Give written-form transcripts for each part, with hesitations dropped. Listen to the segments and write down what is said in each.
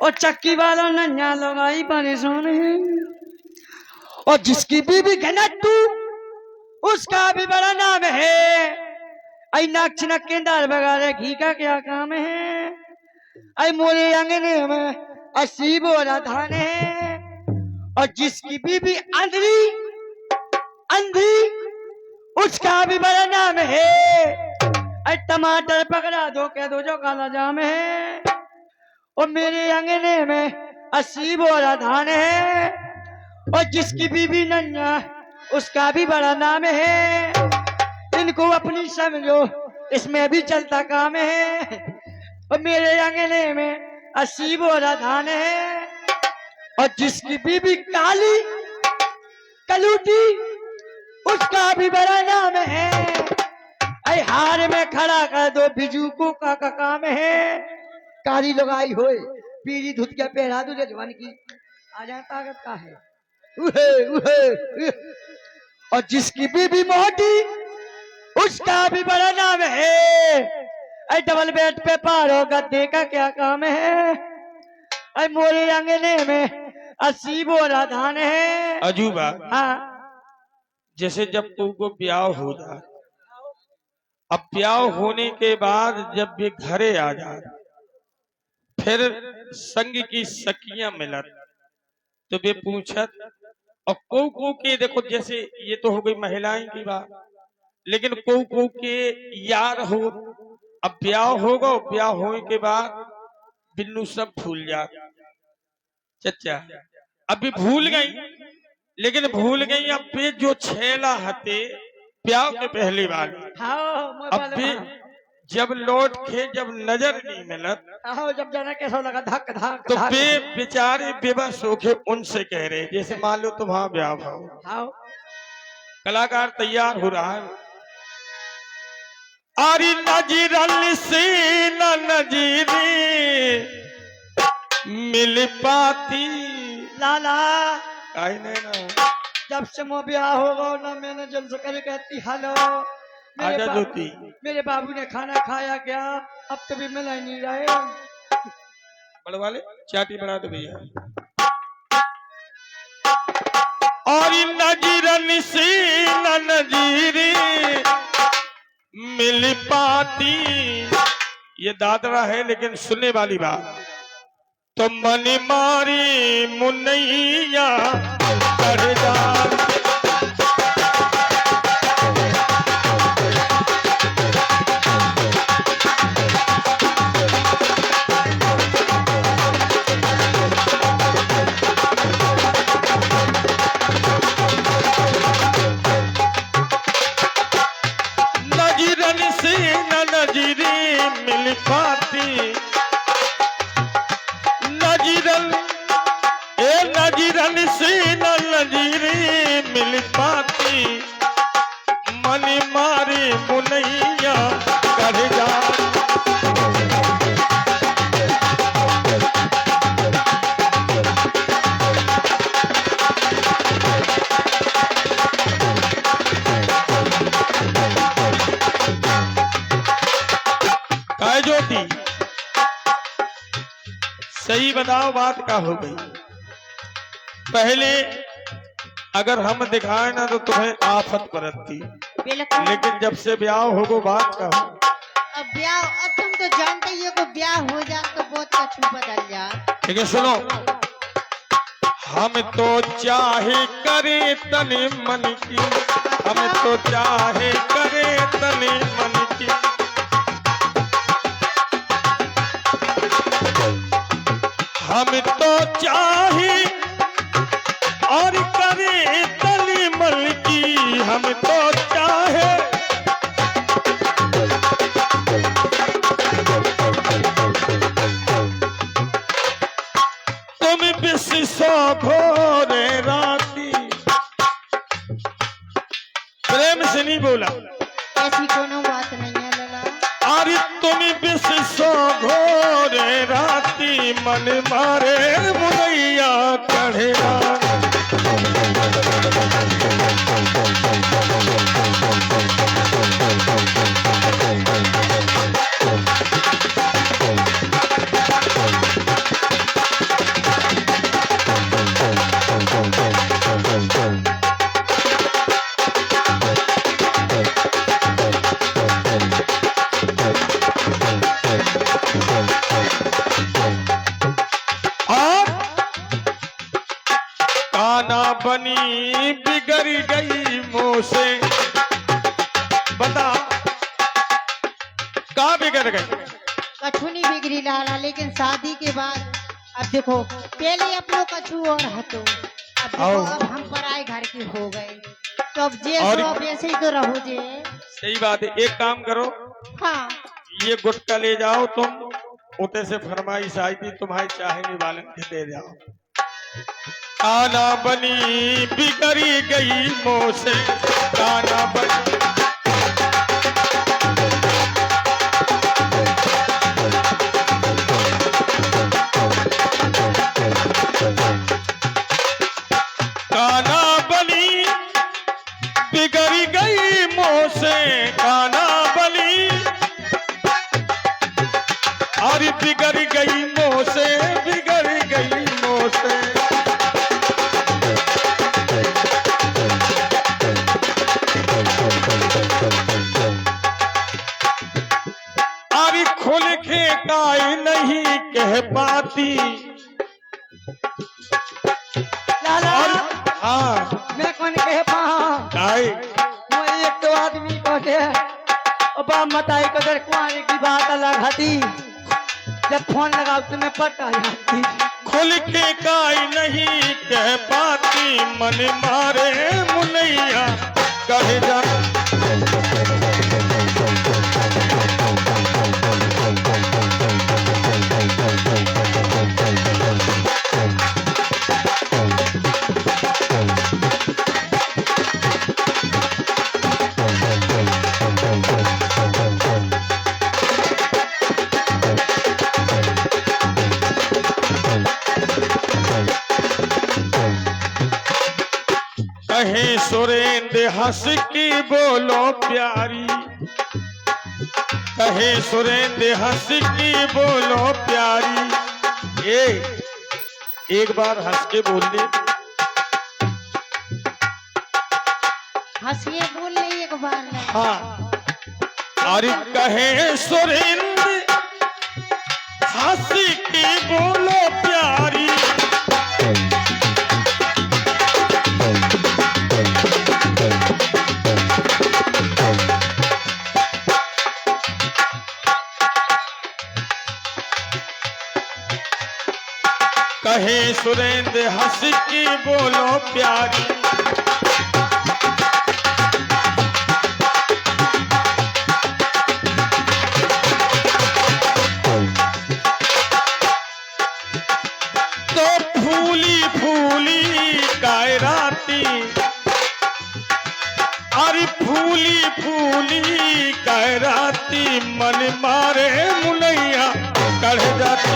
और चक्की वाला नन्या लगाई परेशान है। और जिसकी बीबी घनट्टू उसका भी बड़ा नाम है। आई नक्श नक्केदार बगारे घी का क्या काम है। आई मोरे अंगने में 80 बोरा धान है। और जिसकी बीबी अंधी अंधी उसका भी बड़ा नाम है। आई टमाटर पकड़ा दो कह दो जो काला जाम है। और मेरे अंगने में 80 बोरा धान है। और जिसकी बीबी नन्या उसका भी बड़ा नाम है। इनको अपनी समझो इसमें भी चलता काम है। और मेरे अंगने में 80 बोरा धान है। और जिसकी बीबी काली कलूटी उसका भी बड़ा नाम है। ऐ हार में खड़ा कर दो बिजू का काम है। काली लगाई होए पीली धुत के पहरा दो जवान की आ जाए ताकत का है। उहे, उहे, उहे। और जिसकी बीबी मोटी उसका भी बड़ा नाम है। ऐ डबल बेड पे पारो गद्दे का क्या काम है। ऐ मोरे अंगने में 80 बोरा धान है। अजूबा हाँ जैसे जब तुमको ब्याह हो जाए, अब ब्याह होने के बाद जब वे घरे आ जाए, फिर संग की सखियां मिलत तो वे पूछत और को के देखो, जैसे ये तो हो गई महिलाएं की बात, लेकिन को के यार हो। अब ब्याह होगा, ब्याह होने के बाद बिन्नू सब भूल जा चचा, अभी भूल गई, लेकिन भूल गई अब वे जो छेला हते ब्याह के पहली बार। अब भी जब लौट के जब नजर नहीं मिलत जब जाना कैसा लगा धक धक तो वे बेचारे बेबस होके उनसे कह रहे, जैसे मान लो तुम्हारा ब्याह भाव, कलाकार तैयार हो रहा है। आरी नजीरल से न नजीरी मिल पाती लाला आई नहीं ना। जब से मो ब्याह होगा ना मैंने जल से करे कहती हेलो आजा ज्योति, मेरे बाबू ने खाना खाया क्या, अब तो भी मिला ही नहीं रहे। बड़े वाले चाटी बना दो भैया। और नजीरन से न नजीरी मिल पाती, ये दादरा है लेकिन सुनने वाली बात। तो मन मारी मुनैया कर जा, नजीरन से न नजीरी मिल पाती, नजीरन से न नजीरी मिल पाती, मन मारी मुनैया कर जा। काय ज्योति सही बताओ बात का हो गई। पहले अगर हम दिखाए ना तो तुम्हें आफत परतती, लेकिन जब से ब्याह होगो बात का हो। अब ब्याह, अब तुम तो जानते ही हो कि ब्याह हो जाए तो बहुत कुछ बदल जाए। लेकिन सुनो, हम तो चाहे करे तने मन की, हम तो चाहे करे तने मन की, हम तो चाहे और करे तनी मन की, हम तो चाहे तुम विश्व भोरे राती। प्रेम से नहीं बोला, ऐसी कोनो बात नहीं है लला। अरे तुम विश्व घोरे राती मन मारे मुनैया कढ़ेरा। काना बनी बिगड़ गई मुंह से। बता कहाँ बिगड़ गई? कछु नहीं बिगड़ी लाला, लेकिन शादी के बाद अब देखो, पहले अपनो कछु और हतो, अब देखो अब हम पराए घर के हो गए, तो अब जे और- सो अब ऐसे ही तो रहो जे। सही बात है। एक काम करो, हाँ ये गुटका ले जाओ तुम, उते से फरमाइश आई थी तुम्हारी चाहने वालन के दे जाओ। काना बनी बिगड़ी गई मुंह से, काना बनी। काना बनी बिगड़ी गई मुंह से, काना बनी अरे बिगड़ गई मुंह से, बिगड़ गई मुंह से। अरे खुल के काई नहीं कह पाती। लाला हाँ मैं कौन कहे पा काई मैं एक तो आदमी को के बा मताई को दर कुआरे की बात अलग हती, जब फोन लगाओ तो मैं पटा जाती। खुल के काई नहीं कह पाती, मन मारे मुनैया कह जा। कहे सुरेंद्र हंस की बोलो प्यारी, कहे सुरेंद्र हंस की बोलो प्यारी। एक बार हंस के बोल दे। हंसिए बोल ले एक बार नहीं। हाँ अरे कहे सुरेंद्र हंस की बोलो प्यारी। कहे सुरेंद्र हंस की बोलो प्यारी। तो फूली फूली कायराती, अरे फूली फूली कायराती, मन मारे मुनैया कढ़ जाती।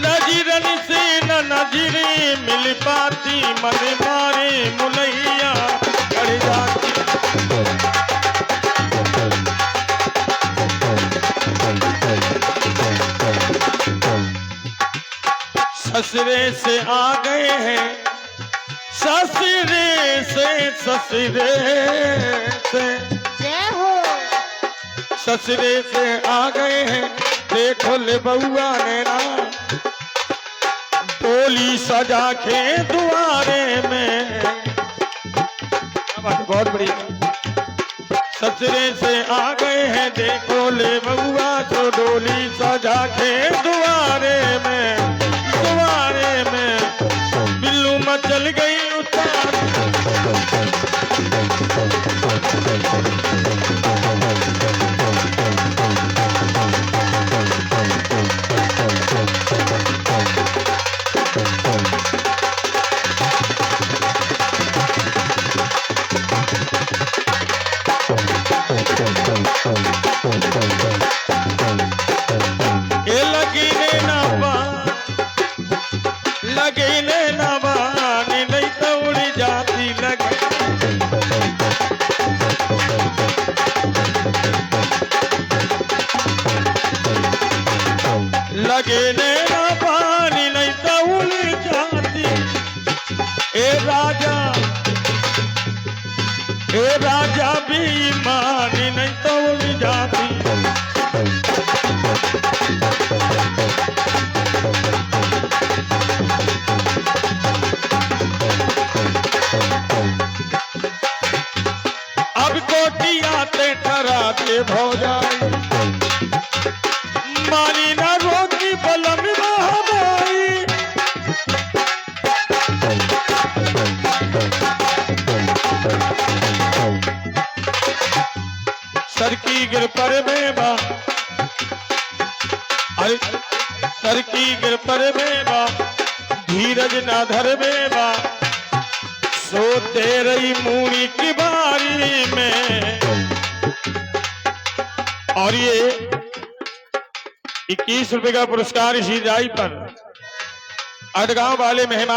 नजरन से न नजरे मिल पाती, मन मारे मुनैया कढ़ जाती। ससुरे से आ गए हैं, ससुरे से, ससुरे से, जय हो। ससुरे से आ गए हैं, देखो ले बउआ ने ना डोली सजा के दुआरे में। बहुत बड़ी। ससुरे से आ गए हैं, देखो ले बउआ तो डोली सजा के दुआरे में, दुआरे में बिल्लू मचल गई उतार। ये लगीने ना बा, लगीने ना बानी नहीं तो ए राजा भी मानी नहीं तो उड़ जाती। अब कोटियाते ठहराते भौजाई, मानी ना रोकी बलम महाबाई। सर की गिर पर बेबा, अरे सर की गिर पर बेबा, धीरज ना धर बेबा, सोते रही मूरी की बारी में। और ये 21 रुपए का पुरस्कार इसी राई पर अडगांव वाले मेहमान